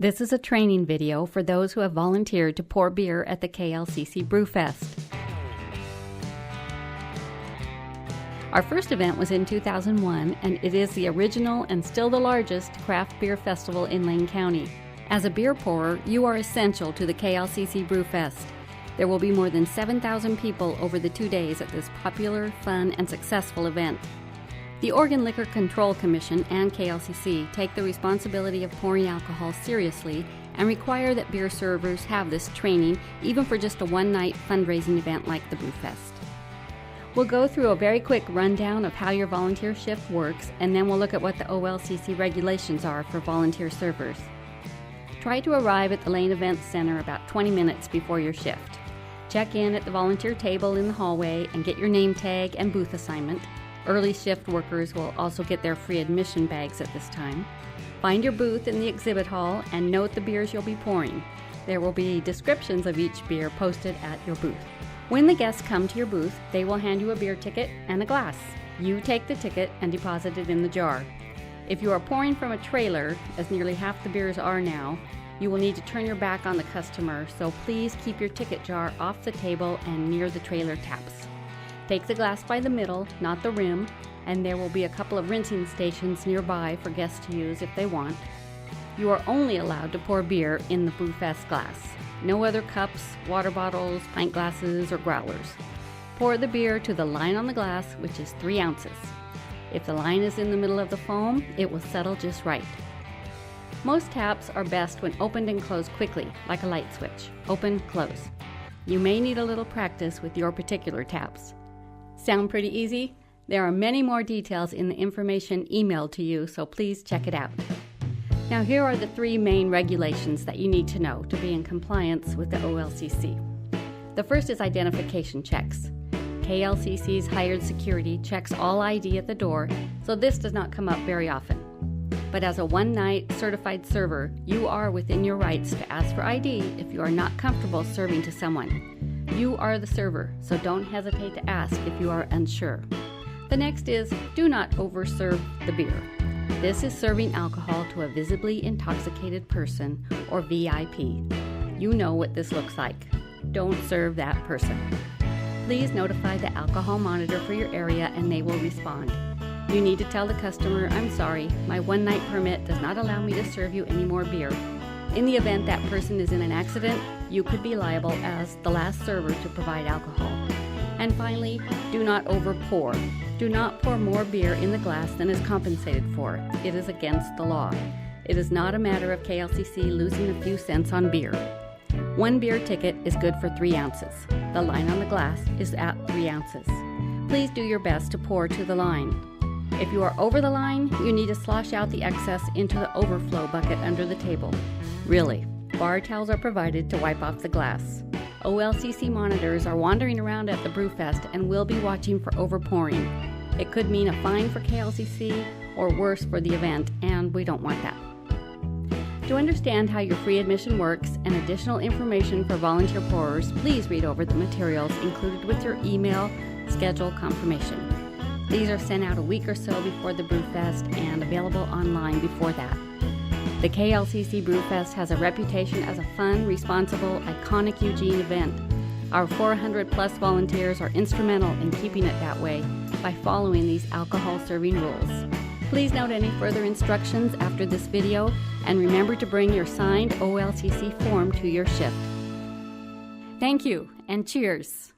This is a training video for those who have volunteered to pour beer at the KLCC Brewfest. Our first event was in 2001, and it is the original and still the largest craft beer festival in Lane County. As a beer pourer, you are essential to the KLCC Brewfest. There will be more than 7,000 people over the 2 days at this popular, fun, and successful event. The Oregon Liquor Control Commission and KLCC take the responsibility of pouring alcohol seriously and require that beer servers have this training even for just a one-night fundraising event like the Brewfest. We'll go through a very quick rundown of how your volunteer shift works, and then we'll look at what the OLCC regulations are for volunteer servers. Try to arrive at the Lane Events Center about 20 minutes before your shift. Check in at the volunteer table in the hallway and get your name tag and booth assignment. Early shift workers will also get their free admission bags at this time. Find your booth in the exhibit hall and note the beers you'll be pouring. There will be descriptions of each beer posted at your booth. When the guests come to your booth, they will hand you a beer ticket and a glass. You take the ticket and deposit it in the jar. If you are pouring from a trailer, as nearly half the beers are now, you will need to turn your back on the customer, so please keep your ticket jar off the table and near the trailer taps. Take the glass by the middle, not the rim, and there will be a couple of rinsing stations nearby for guests to use if they want. You are only allowed to pour beer in the Brewfest glass. No other cups, water bottles, pint glasses, or growlers. Pour the beer to the line on the glass, which is 3 ounces. If the line is in the middle of the foam, it will settle just right. Most taps are best when opened and closed quickly, like a light switch. Open, close. You may need a little practice with your particular taps. Sound pretty easy? There are many more details in the information emailed to you, so please check it out. Now here are the 3 main regulations that you need to know to be in compliance with the OLCC. The first is identification checks. KLCC's hired security checks all ID at the door, so this does not come up very often. But as a one-night certified server, you are within your rights to ask for ID if you are not comfortable serving to someone. You are the server, so don't hesitate to ask if you are unsure. The next is, do not overserve the beer. This is serving alcohol to a visibly intoxicated person, or VIP. You know what this looks like. Don't serve that person. Please notify the alcohol monitor for your area and they will respond. You need to tell the customer, I'm sorry, my one-night permit does not allow me to serve you any more beer. In the event that person is in an accident, you could be liable as the last server to provide alcohol. And finally, do not overpour. Do not pour more beer in the glass than is compensated for. It is against the law. It is not a matter of KLCC losing a few cents on beer. 1 beer ticket is good for 3 ounces. The line on the glass is at 3 ounces. Please do your best to pour to the line. If you are over the line, you need to slosh out the excess into the overflow bucket under the table. Really, bar towels are provided to wipe off the glass. OLCC monitors are wandering around at the Brewfest and will be watching for overpouring. It could mean a fine for KLCC or worse for the event, and we don't want that. To understand how your free admission works and additional information for volunteer pourers, please read over the materials included with your email schedule confirmation. These are sent out a week or so before the Brewfest and available online before that. The KLCC Brewfest has a reputation as a fun, responsible, iconic Eugene event. Our 400-plus volunteers are instrumental in keeping it that way by following these alcohol serving rules. Please note any further instructions after this video, and remember to bring your signed OLCC form to your shift. Thank you, and cheers!